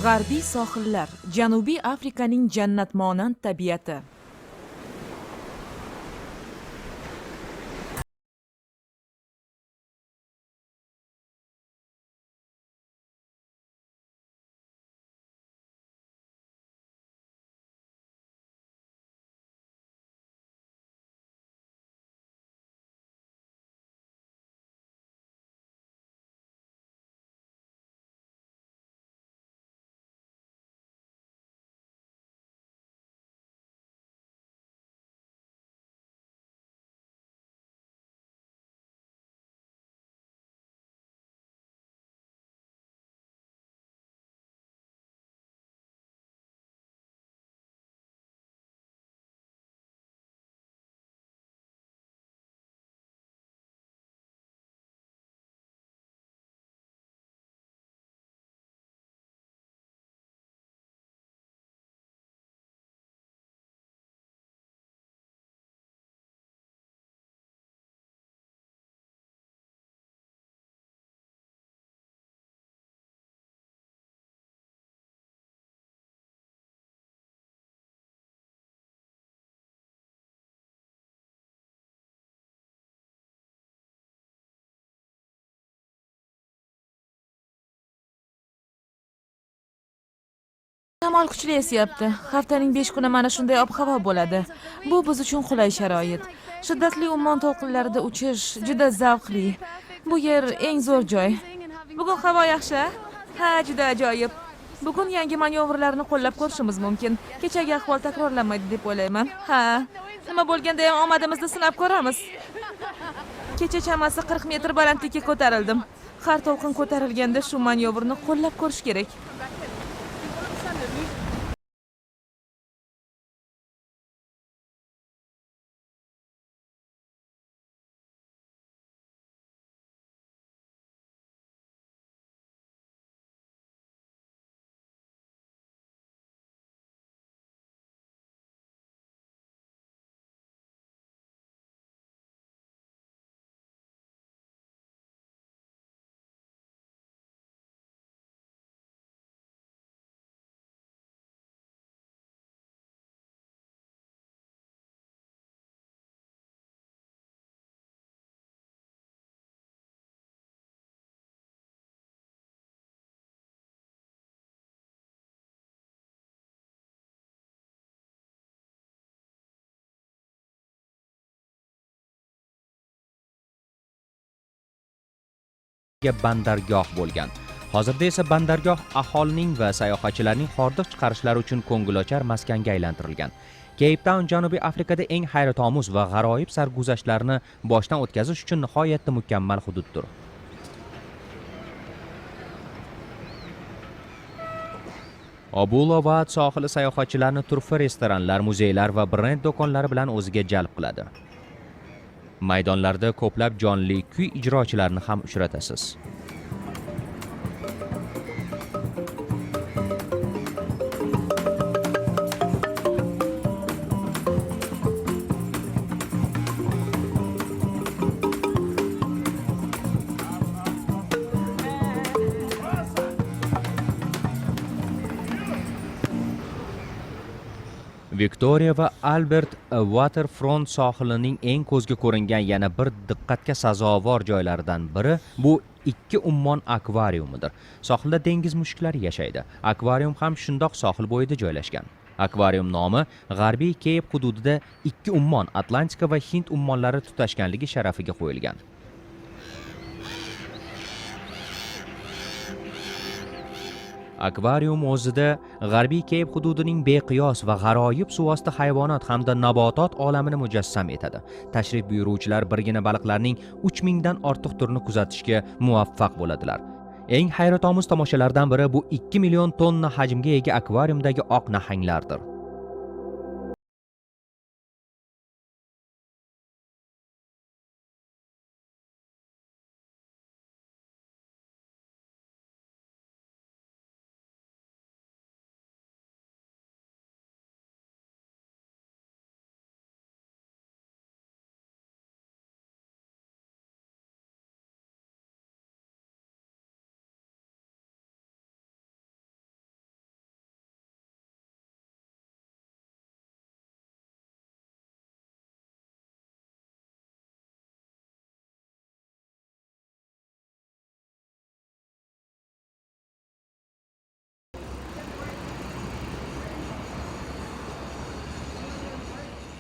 G'arbiy sohillar, Janubiy Afrikaning jannatmonand tabiati. Shamol kuchli esyapti. Haftaning 5 kuni mana shunday ob-havo bo'ladi. Bu biz uchun qulay sharoit. Shiddatli ummon to'lqinlarida uchish juda zavqli. Bu yer eng zo'r joy. Bugun havo yaxshi? Ha, juda ajoyib. Bugun yangi manyovrlarni qo'llab ko'rishimiz mumkin. Kechagi ahvol takrorlanmaydi deb o'ylayman. Ha, nima bo'lganda ham omadimizni sinab ko'ramiz. Kecha chamasi 40 metr balandlikka ko'tarildim. Har to'lqin ko'tarilganda shu manyovrni qo'llab ko'rish kerak. Bandargoh bo'lgan. Hozirda esa bandargoh aholining va sayohatchilarning hordiq chiqarishlari uchun ko'ngilochar maskanga aylantirilgan. Cape Town Janubiy Afrikada eng hayratomuz va g'aroyib sarguzashtlarni boshdan o'tkazish uchun nihoyatda mukammal hududdir. Obulovat sohili sayohatchilarni turfa restoranlar, muzeylar va brend do'konlari bilan o'ziga jalb qiladi. Maydonlarda ko'plab jonli kuy ijrochilarini ham uchratasiz. Victoria va Albert Waterfront sohilining eng ko'zga ko'ringan yana bir diqqatga sazovor joylaridan biri bu ikki ummon akvariumidir. Sohilda dengiz mushuklari yashaydi. Akvarium ham shundoq sohil bo'yida joylashgan. Akvarium nomi G'arbiy Cape hududida ikki ummon Atlantika va Hind ummonlari tutashganligi sharafiga qo'yilgan. Akvarium o'zida G'arbiy Cape hududining beqiyos va g'aroyib suvosti hayvonot hamda nabotot olamini mujassam etadi. Tashrif buyuruvchilar birgina baliqlarning 3000 dan ortiq turini kuzatishga muvaffaq bo'ladilar. Eng hayratomuz tomoshalardan biri bu 2 million tonna hajmga ega akvariumdagi oq nahanglardir.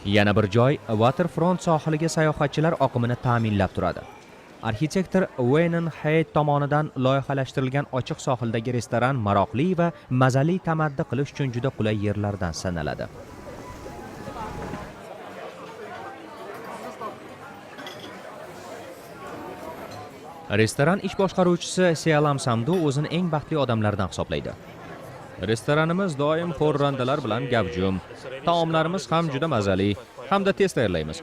Yana bir joy Waterfront sohiliga sayohatchilar oqimini ta'minlab turadi. Arxitektor Wayne Hayt tomonidan loyihalashtirilgan ochiq sohildagi restoran maroqli va mazali tamaddi qilish uchun juda qulay yerlardan sanaladi. Restoran ish boshqaruvchisi Sealam Samdu o'zini eng baxtli odamlardan hisoblaydi. Restoranimiz doim xorrandalar bilan gavjum. Taomlarimiz ham juda mazali, hamda tez tayyorlaymiz.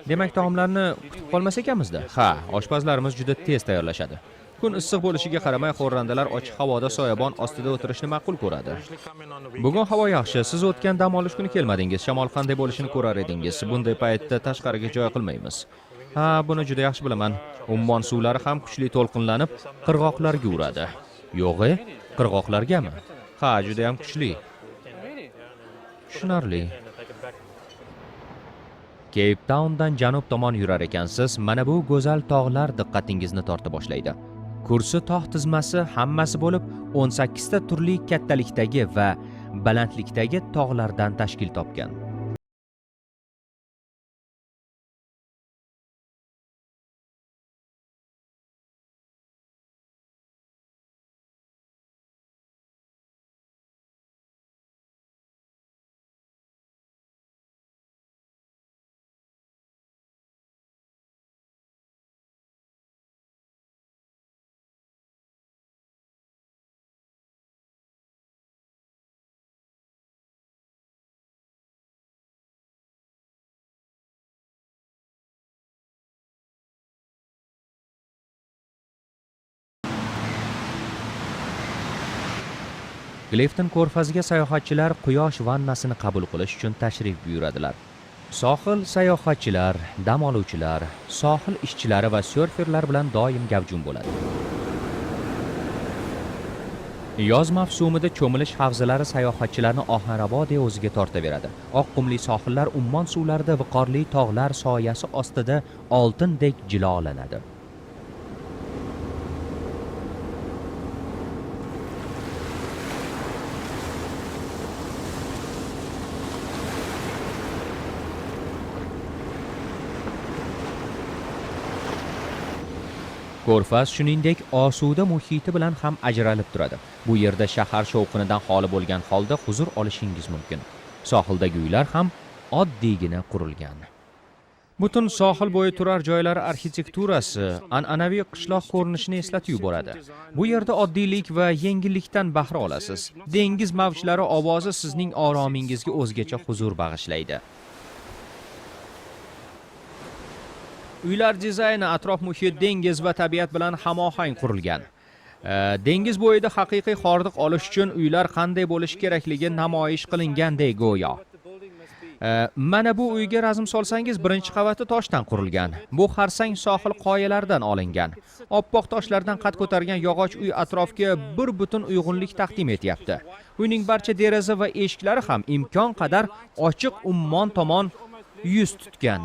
Demak, taomlarni kutib qolmas ekanmizda. Ha, oshpazlarimiz juda tez tayyorlashadi. Kun issiq bo'lishiga qaramay xorrandalar ochiq havoda soyabon ostida o'tirishni ma'qul ko'radi. Bugun havo yaxshi, siz o'tgan dam olish kuni kelmadingiz. Shamol qanday bo'lishini ko'rar edingiz. Bunday paytda tashqariga joy qilmaymiz. Ha, buni juda yaxshi bilaman. Ummon suvlari ham kuchli to'lqinlanib, qirg'oqlarga uradi. Yo'g'i, qirg'oqlargami? Ha, juda ham kuchli. Tushunarli. Cape Towndan janub tomon yurar ekansiz, mana bu go'zal tog'lar diqqatingizni torta boshlaydi. Kursi tog' tizmasi hammasi bo'lib 18 ta turli kattalikdagi va balandlikdagi tog'lardan tashkil topgan. Clifton ko'rfaziga sayohatchilar quyosh vannasini qabul qilish uchun tashrif buyuradilar. Sohil sayohatchilar, dam oluvchilar, sohil ishchilari va surferlar bilan doim gavjum bo'ladi. Yoz mavsumida cho'milish havzalari sayohatchilarni ohanraboday o'ziga tortaveradi. Oq qumli sohillar ummon suvlarida viqorli tog'lar soyasi ostida oltindek jilolanadi. Ko'rfaz shuningdek osuda muhiti bilan ham ajralib turadi. Bu yerda shahar shovqinidan xoli bo'lgan holda huzur olishingiz mumkin. Sohildagi uylar ham oddiygina qurilgan. Butun sohil bo'yi turar joylari arxitekturasi an'anaviy qishloq ko'rinishini eslatib yuboradi. Bu yerda oddiylik va yengillikdan bahra olasiz. Dengiz mavjlari ovozi sizning oromingizga o'zgacha huzur bag'ishlaydi. Uylar dizayni atrof muhit dengiz va tabiat bilan hamohang qurilgan. Dengiz bo'yida haqiqiy hordiq olish uchun uylar qanday bo'lishi kerakligi namoyish qilingandek go'yo. Mana bu uyga razm solsangiz birinchi qavati toshdan qurilgan. Bu xarsang sohil qoyalaridan olingan. Oppoq toshlardan qad ko'targan yog'och uy atrofga bir butun uyg'unlik taqdim etyapti. Uyning barcha deraza va eshiklari ham imkon qadar ochiq ummon tomon yuz tutgan.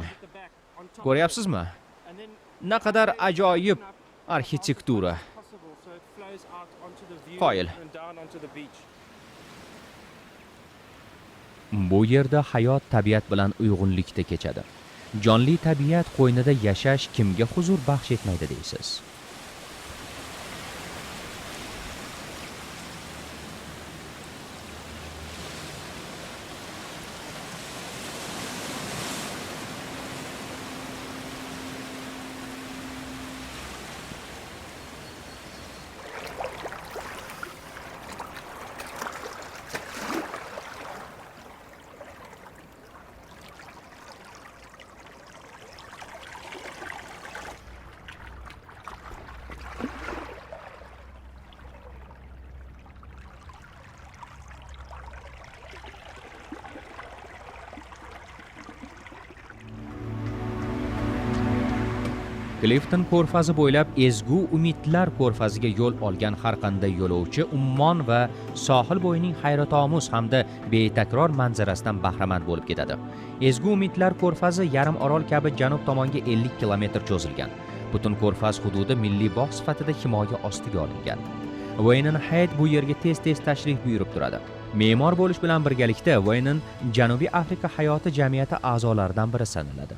Ko'ryapsizmi? Naqadar ajoyib arxitektura. Qoyil. Bu yerda hayot tabiat bilan uyg'unlikda kechadi. Jonli tabiat qo'ynida yashash kimga huzur baxsh etmaydi deysiz? Clifton ko'rfazi bo'ylab ezgu umidlar ko'rfaziga yo'l olgan har qanday yo'lovchi ummon va sohil bo'yining hayratomuz hamda betakror manzarasidan bahramand bo'lib ketadi. Ezgu umidlar ko'rfazi yarim orol kabi janub tomonga 50 kilometr cho'zilgan. Butun ko'rfaz hududi milliy bog' sifatida himoya ostiga olingan. Wayne Hayt bu yerga tez-tez tashrif buyurib turadi. Me'mor bo'lish bilan birgalikda Wayne Janubiy Afrika hayoti jamiyati a'zolaridan biri sanaladi.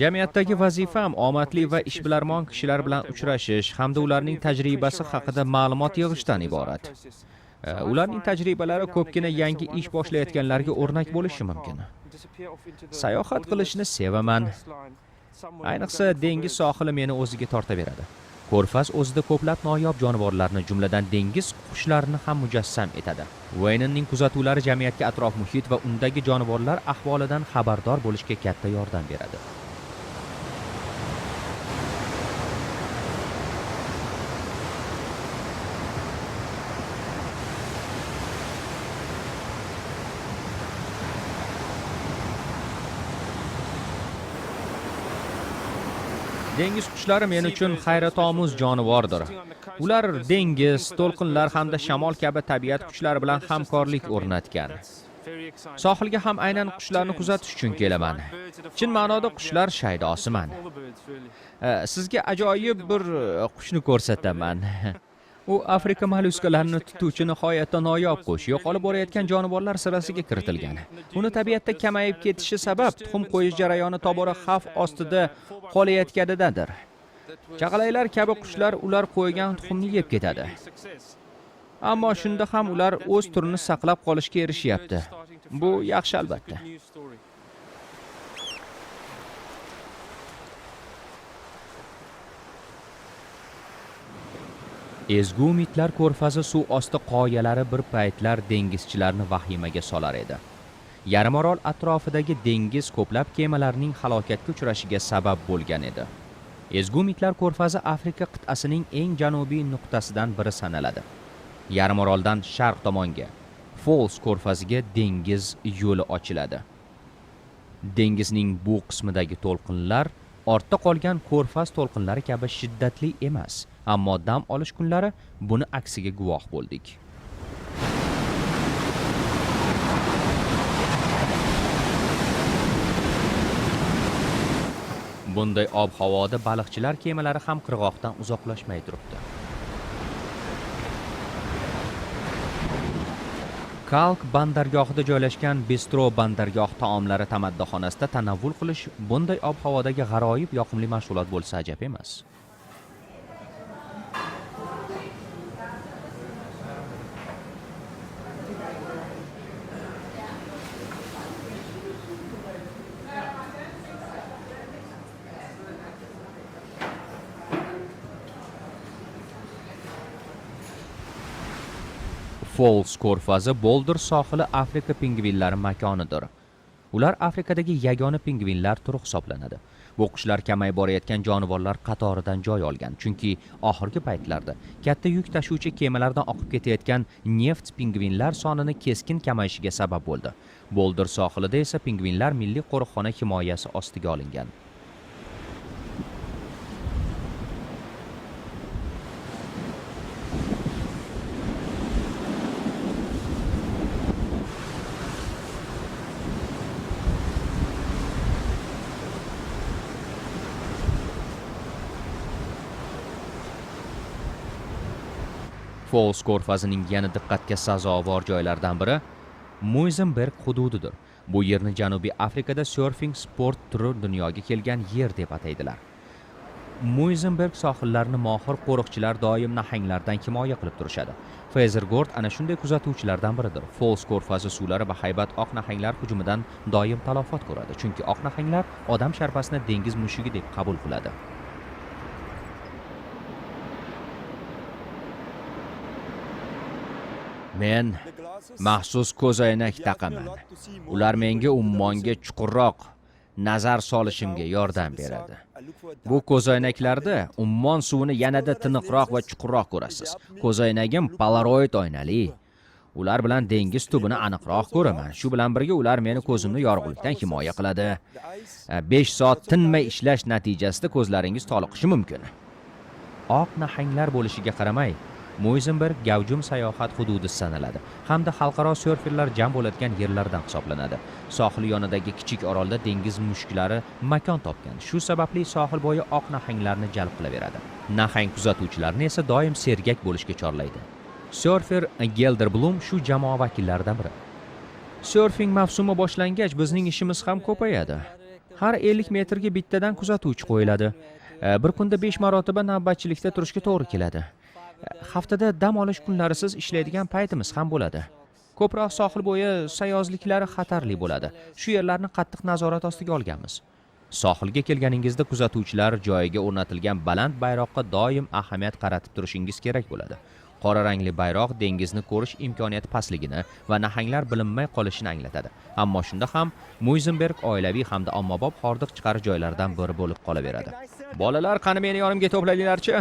Jamiyatdagi vazifam omadli va ishbilarmon kishilar bilan uchrashish hamda ularning tajribasi haqida ma'lumot yig'ishdan iborat. Ularning tajribalari ko'pgina yangi ish boshlayotganlarga o'rnak bo'lishi mumkin. Sayohat qilishni sevaman. Ayniqsa dengiz sohili meni o'ziga tortaveradi. Ko'rfaz o'zida ko'plab noyob jonivorlarni, jumladan dengiz qushlarini ham mujassam etadi. Wayne'ning kuzatuvlari jamiyatga atrof muhit va undagi jonivorlar ahvolidan xabardor bo'lishga katta yordam beradi. Dengiz qushlari men uchun hayratomuz jonivordir. Ular dengiz, to'lqinlar hamda shamol kabi tabiat kuchlari bilan hamkorlik o'rnatgan. Sohilga ham aynan qushlarni kuzatish uchun kelaman. Chin ma'noda qushlar shaydosiman. Sizga ajoyib bir qushni ko'rsataman. U Afrika mollyuskalarini tutuvchi nihoyatda noyob qush, yo'qolib borayotgan jonivorlar sirasiga kiritilgan. Uni tabiatda kamayib ketishi sabab tuxum qo'yish jarayoni tobora xavf ostida qolayotganidadir. Chaqalaylar kabi qushlar ular qo'ygan tuxumni yeb ketadi. Ammo shunda ham ular o'z turini saqlab qolishga erishyapti. Bu yaxshi albatta. Ezgu umidlar ko'rfazi suv osti qoyalari bir paytlar dengizchilarni vahimaga solar edi. Yarimorol atrofidagi dengiz ko'plab kemalarning halokatga uchrashiga sabab bo'lgan edi. Ezgu umidlar ko'rfazi Afrika qit'asining eng janubiy nuqtasidan biri sanaladi. Yarimoroldan sharq tomonga Falls ko'rfaziga dengiz yo'li ochiladi. Dengizning bu qismidagi to'lqinlar ortda qolgan ko'rfaz to'lqinlari kabi shiddatli emas, ammo dam olish kunlari buni aksiga guvoh bo'ldik. Bunday ob-havoda baliqchilar kemalari ham qirg'oqdan uzoqlashmay turibdi. Kalk bandargohida joylashgan Bistro bandargoh taomlari tamadduxonasida tanovvul qilish bunday ob-havodagi g'aroyib yoqimli mashg'ulot bo'lsa ajab emas. Falls ko'rfazi Boulder sohili Afrika pingvinlari makonidir. Ular Afrikadagi yagona pingvinlar turi hisoblanadi. Bu qushlar kamayib borayotgan jonivorlar qatoridan joy olgan, chunki oxirgi paytlarda katta yuk tashuvchi kemalardan oqib ketayotgan neft pingvinlar sonini keskin kamayishiga sabab bo'ldi. Boulder sohilida esa pingvinlar milliy qo'riqxona himoyasi ostiga olingan. Falls ko'rfazining yana diqqatga sazovor joylaridan biri Muizenberg hududidir. Bu yerni Janubiy Afrikada surfing sport turi dunyoga kelgan yer deb ataydilar. Muizenberg sohillarini mohir qo'riqchilar doim nahanglardan himoya qilib turishadi. Fezergord ana shunday kuzatuvchilardan biridir. Falls ko'rfazi suvlari bahaybat oq nahanglar hujumidan doim talofat ko'radi, chunki oq nahanglar odam sharpasini dengiz mushugi deb qabul qiladi. Men maxsus ko'zoynak taqaman. Ular menga ummonga chuqurroq nazar solishimga yordam beradi. Bu ko'zoynaklarda ummon suvini yanada tiniqroq va chuqurroq ko'rasiz. Ko'zoynagim Polaroid oynali. Ular bilan dengiz tubini aniqroq ko'raman. Shu bilan birga ular meni ko'zimni yorug'likdan himoya qiladi. 5 soat tinmay ishlash natijasida ko'zlaringiz toliqishi mumkin. Oq nahanglar bo'lishiga qaramay, Muizenberg gavjum sayohat hududi sanaladi hamda xalqaro surferlar jam bo'ladigan yerlardan hisoblanadi. Sohil yonidagi kichik orolda dengiz mushuklari makon topgan. Shu sababli sohil bo'yi oq nahanglarni jalb qilaveradi. Nahang kuzatuvchilarni esa doim sergak bo'lishga chorlaydi. Surfer Gelderblum shu jamoa vakillaridan biri. Surfing mavsumi boshlangach bizning ishimiz ham ko'payadi. Har 50 metrga bittadan kuzatuvchi qo'yiladi. Bir kunda 5 marotaba navbatchilikda turishga to'g'ri keladi. Haftada dam olish kunlarisiz ishlaydigan paytimiz ham bo'ladi. Ko'proq sohil bo'yi sayozliklari xatarli bo'ladi. Shu yerlarni qattiq nazorat ostiga olganmiz. Sohilga kelganingizda kuzatuvchilar joyiga o'rnatilgan baland bayroqqa doim ahamiyat qaratib turishingiz kerak bo'ladi. Qora rangli bayroq dengizni ko'rish imkoniyati pastligini va nahanglar bilinmay qolishini anglatadi. Ammo shunda ham Muizenberg oilaviy hamda ommabop hordiq chiqarish joylaridan biri bo'lib qolaveradi. Bolalar, qani meni yonimga to'planinglar-chi.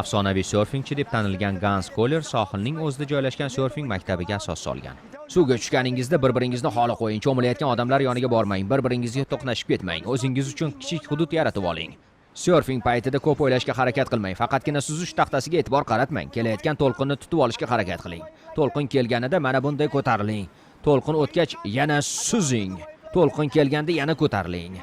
Afsonaviy surfingchi deb tanilgan Gans Koller sohilning o'zida joylashgan surfing maktabiga asos solgan. Suvga tushganingizda bir-biringizni xoli qo'ying, cho'milayotgan odamlar yoniga bormang, bir-biringizga to'qnashib ketmang, o'zingiz uchun kichik hudud yaratib oling. Surfing paytida ko'p o'ylashga harakat qilmang, faqatgina suzish taxtasiga e'tibor qaratmang, kelayotgan to'lqinni tutib olishga harakat qiling. To'lqin kelganida mana bunday ko'tariling. To'lqin o'tgach yana suzing. To'lqin kelganda yana ko'tariling.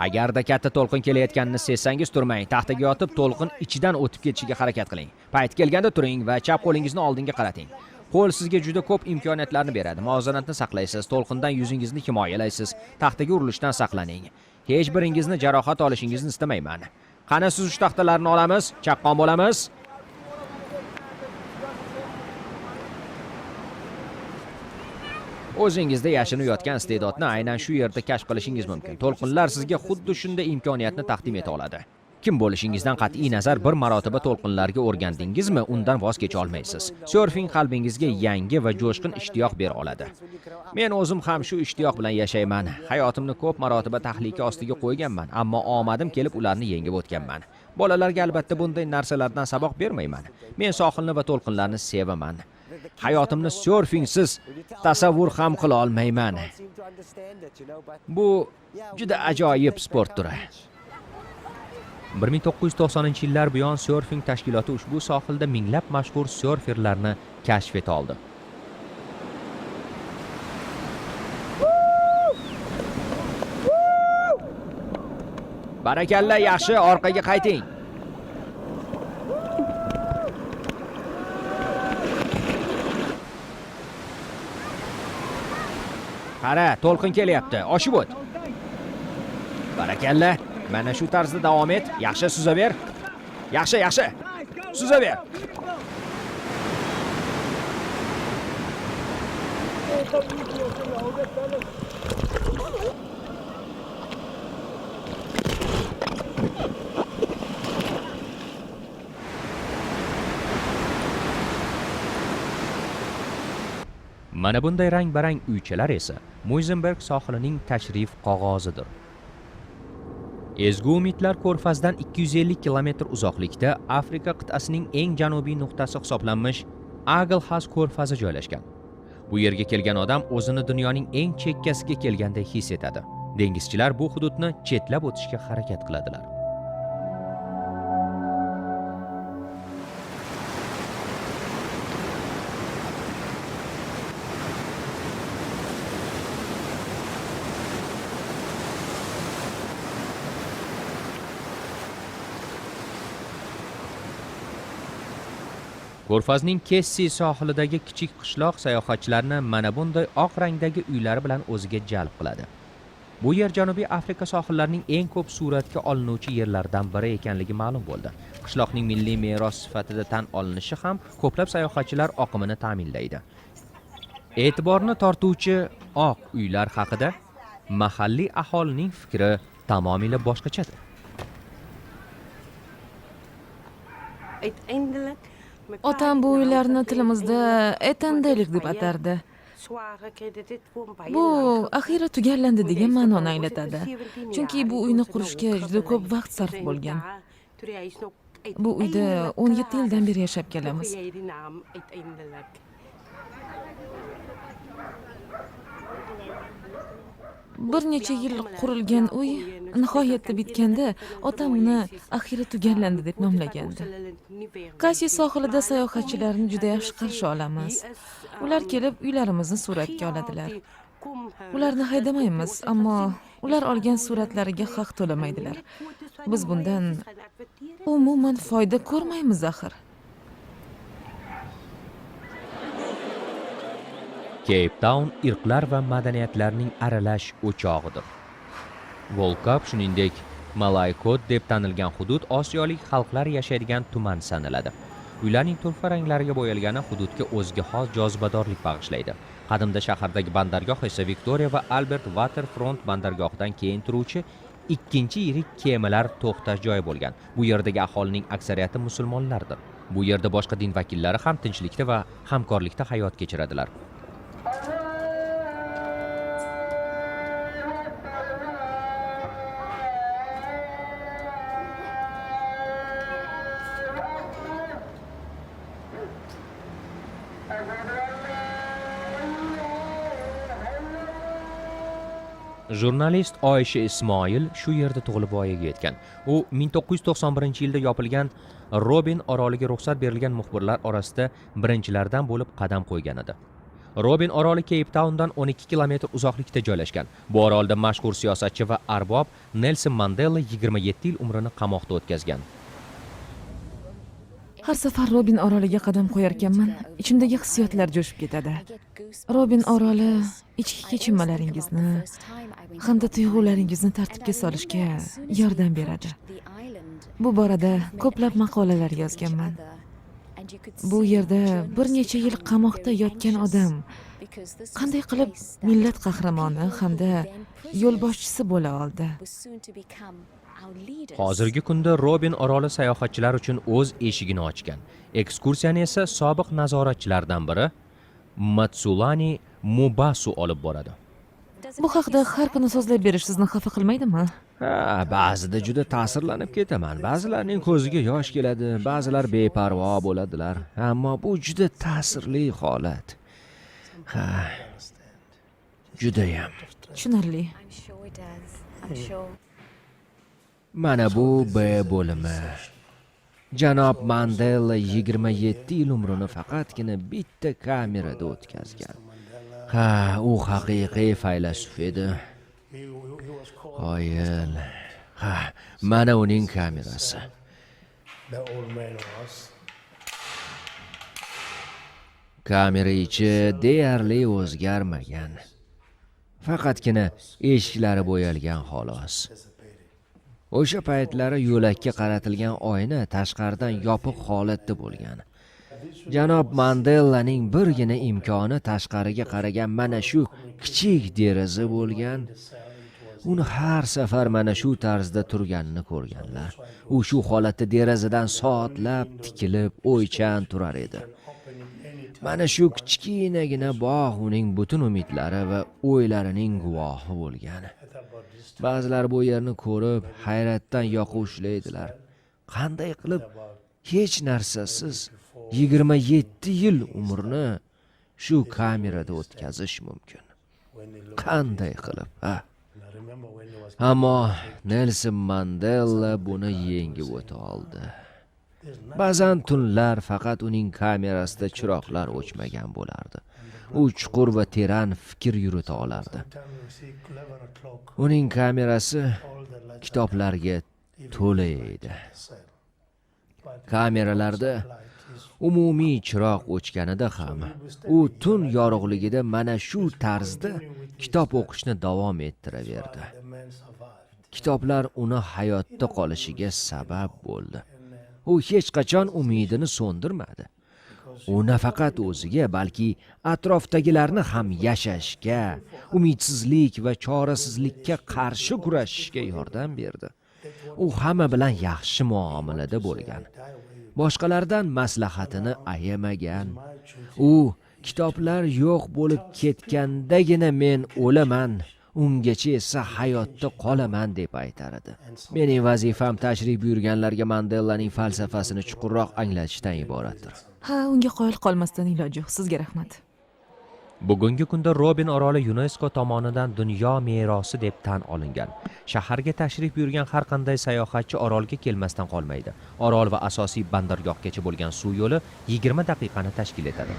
Agarda katta to'lqin kelayotganini sezsangiz turmang, taxtaga yotib to'lqin ichidan o'tib ketishiga harakat qiling. Payt kelganda turing va chap qo'lingizni oldinga qarating. Qo'l sizga juda ko'p imkoniyatlarni beradi. Muvozanatni saqlaysiz, to'lqindan yuzingizni himoyalaysiz, taxtaga urilishdan saqlaning. Hech biringizni jarohat olishingizni istamayman. Qani suzish taxtalarini olamiz, chaqqon bo'lamiz. O'zingizda yashinib yotgan iste'dodni aynan shu yerda kashf qilishingiz mumkin. To'lqinlar sizga xuddi shunday imkoniyatni taqdim eta oladi. Kim bo'lishingizdan qat'iy nazar bir marotaba to'lqinlarga o'rgandingizmi, undan voz kecha olmaysiz. Surfing qalbingizga yangi va jo'shqin ishtiyoq bera oladi. Men o'zim ham shu ishtiyoq bilan yashayman. Hayotimni ko'p marotaba tahlika ostiga qo'yganman, ammo omadim kelib ularni yengib o'tganman. Bolalarga albatta bunday narsalardan saboq bermayman. Men sohilni va to'lqinlarni sevaman. Hayotimni surfingsiz tasavvur ham qila olmayman. Bu juda ajoyib sport turi. 1990-yillar buyon surfing tashkiloti ushbu sohilda minglab mashhur surferlarni kashf eta oldi. Barakalla, yaxshi, orqaga qayting. Qara, to'lqin kelyapti. Oshib o't. Barakalla. Mana shu tarzda davom et. Yaxshi suzaver. Yaxshi, yaxshi. Suzaver. Mana bunday rang-barang uychalar esa Muizenberg sohilining tashrif qog'ozidir. Ezgu Umidlar ko'rfazdan 250 kilometr uzoqlikda Afrika qit'asining eng janubiy nuqtasi hisoblanmish Aglhas ko'rfazi joylashgan. Bu yerga kelgan odam o'zini dunyoning eng chekkasiga kelganday his etadi. Dengizchilar bu hududni chetlab o'tishga harakat qiladilar. Ko'rfazning Kessi sohilidagi kichik qishloq sayohatchilarni mana bunday oq rangdagi uylari bilan o'ziga jalb qiladi. Bu yer Janubiy Afrika sohillarining eng ko'p suratga olinuvchi yerlaridan biri ekanligi ma'lum bo'ldi. Qishloqning milliy meros sifatida tan olinishi ham ko'plab sayohatchilar oqimini ta'minlaydi. E'tiborni tortuvchi oq uylar haqida mahalliy aholining fikri tamomila boshqachadir. Otam bu uylarni tilimizda etandelik deb atardi. Bu axiyri tugallandi degan ma'noni anglatadi. Chunki bu uyni qurishga juda ko'p vaqt sarf bo'lgan. Bu uyda 17 yildan beri yashab kelamiz. Bir necha yil qurilgan uy nihoyatda bitganda otam uni axiyri tugallandi deb nomlagandi. Kessi sohilida sayohatchilarni juda yaxshi qarshi olamiz. Ular kelib uylarimizni suratga oladilar. Ularni haydamaymiz, ammo ular olgan suratlariga haq to'lamaydilar. Biz bundan umuman foyda ko'rmaymiz axir. Cape Town irqlar va madaniyatlarning aralash o'chog'idir. World Cup, shuningdek, Malay Kod deb tanilgan hudud osiyolik xalqlar yashaydigan tuman sanaladi. Uylarning turfa ranglariga bo'yalgani hududga o'ziga xos jozibadorlik bag'ishlaydi. Qadimda shahardagi bandargoh esa Victoria va Albert Waterfront bandargohidan keyin turuvchi ikkinchi yirik kemalar to'xtash joyi bo'lgan. Bu yerdagi aholining aksariyati musulmonlardir. Bu yerda boshqa din vakillari ham tinchlikda va hamkorlikda hayot kechiradilar. Jurnalist Oysha Ismoil shu yerda tug'ilib voyaga yetgan. U 1991-yilda yopilgan Robin oroliga ruxsat berilgan muxbirlar orasida birinchilardan bo'lib qadam qo'ygan edi. Robin oroli Cape Towndan 12 kilometr uzoqlikda joylashgan. Bu orolda mashhur siyosatchi va arbob Nelson Mandela 27 yil umrini qamoqda o'tkazgan. Har safar Robin oroliga qadam qo'yarkanman, ichimdagi hissiyotlar jo'shib ketadi. Robin oroli ichki kechinmalaringizni hamda tuyg'ularingizni tartibga solishga yordam beradi. Bu borada ko'plab maqolalar yozganman. Bu yerda bir necha yil qamoqda yotgan odam qanday qilib millat qahramoni hamda yo'lboshchisi bo'la oldi? Hozirgi kunda Robin oroli sayohatchilar uchun o'z eshigini ochgan. Ekskursiyani esa sobiq nazoratchilardan biri Matsulani Mubasu olib boradi. Bu haqda har kuni so'zlab berish sizni xafa qilmaydimi? Ba'zida juda ta'sirlanib ketaman. Ba'zilarning ko'ziga yosh keladi, ba'zilar beparvo bo'ladilar. Ammo bu juda ta'sirli holat. Judayam. Tushunarli. Mana bu B bo'limi. Janob Mandela 27 yil umrini faqatgina bitta kamerada o'tkazgan. U haqiqiy faylasuf edi. Qoyil. Mana uning kamerasi. Kamera ichi deyarli o'zgarmagan. Faqatgina eshiklari bo'yalgan xolos. O'sha paytlari yo'lakka qaratilgan oyna tashqaridan yopiq holatda bo'lgan. Janob Mandelaning birgina imkoni tashqariga qaragan mana shu kichik deraza bo'lgan. Uni har safar mana shu tarzda turganini ko'rganlar. U shu holatda derazadan soatlab tikilib, o'ychan turar edi. Mana shu kichkinagina bog' uning butun umidlari va o'ylarining guvohi bo'lgan. Ba'zilar bu yerni ko'rib, hayratdan yoqa ushlaydilar. Qanday qilib hech narsasiz 27 yil umrni shu kamerada o'tkazish mumkin? Qanday qilib, Ammo Nelson Mandela buni yengib o'ta oldi. Ba'zan tunlar faqat uning kamerasida chiroqlar o'chmagan bo'lardi. U chuqur va teran fikr yurita olardi. Uning kamerasi kitoblarga to'la edi. Kameralarda umumiy chiroq o'chganida ham u tun yorug'ligida mana shu tarzda kitob o'qishni davom ettiraverdi. Kitoblar uni hayotda qolishiga sabab bo'ldi. U hech qachon umidini so'ndirmadi. U nafaqat o'ziga, balki atrofdagilarni ham yashashga, umidsizlik va chorasizlikka qarshi kurashishga yordam berdi. U hamma bilan yaxshi muomalada bo'lgan. Boshqalardan maslahatini ayamagan. U kitoblar yo'q bo'lib ketgandagina men o'laman, ungacha esa hayotda qolaman deb aytar edi. Mening vazifam tashrif buyurganlarga Mandelaning falsafasini chuqurroq anglatishdan iboratdir. Unga qoyil qolmasdan iloji yo'q. Sizga rahmat. Bugungi kunda Robin oroli UNESCO tomonidan dunyo merosi deb tan olingan. Shaharga tashrif buyurgan har qanday sayohatchi orolga kelmasdan qolmaydi. Orol va asosiy bandargohgacha bo'lgan suv yo'li 20 daqiqani tashkil etadi.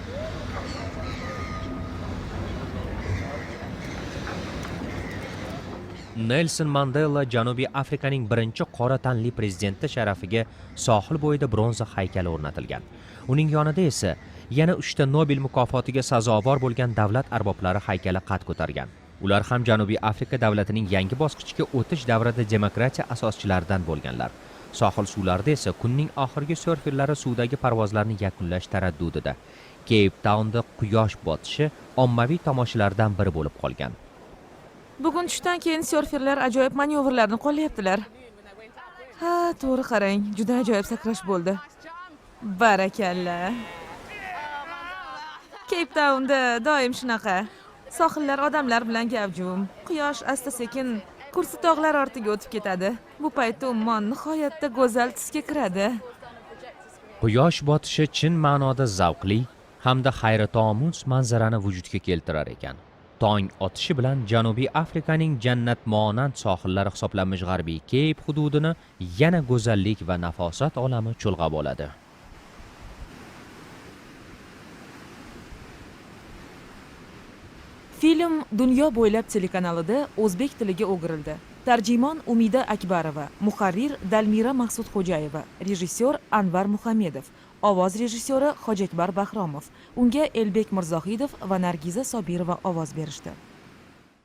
Nelson Mandela Janubiy Afrikaning birinchi qora tanli prezidenti sharafiga sohil bo'yida bronza haykali o'rnatilgan. Uning yonida esa yana 3 ta Nobel mukofotiga sazovor bo'lgan davlat arboblari haykali qad ko'targan. Ular ham Janubiy Afrika davlatining yangi bosqichiga o'tish davrida demokratiya asoschilaridan bo'lganlar. Sohil suvlarida esa kunning oxirgi surferlari suvdagi parvozlarni yakunlash taraddudida. Cape Townda quyosh botishi ommaviy tomoshalardan biri bo'lib qolgan. Bugun tushdan keyin surferlar ajoyib manyovrlarni qo'llayaptilar. Ha, to'g'ri qarang, juda ajoyib sakrash bo'ldi. Barakalla. Cape Townda doim shunaqa. Sohillar odamlar bilan gavjum. Quyosh asta-sekin kursi tog'lar ortiga o'tib ketadi. Bu paytda ummon nihoyatda go'zal tusga kiradi. Quyosh botishi chin ma'noda zavqli hamda hayratomuz manzarani vujudga keltirar ekan. Tong otishi bilan Janubiy Afrikaning jannatmonand sohillari hisoblanmish g'arbiy Cape hududini yana go'zallik va nafosat olami chulg'ab oladi. Film Dunyo bo'ylab telekanalida o'zbek tiliga o'girildi. Tarjimon Umida Akbarova, muharrir Dalmira Maqsudxo'jayeva, rejissyor Anvar Muhammedov, ovoz rejissyori Hojiakbar Bahromov. Unga Elbek Mirzohidov va Nargiza Sobirova ovoz berishdi.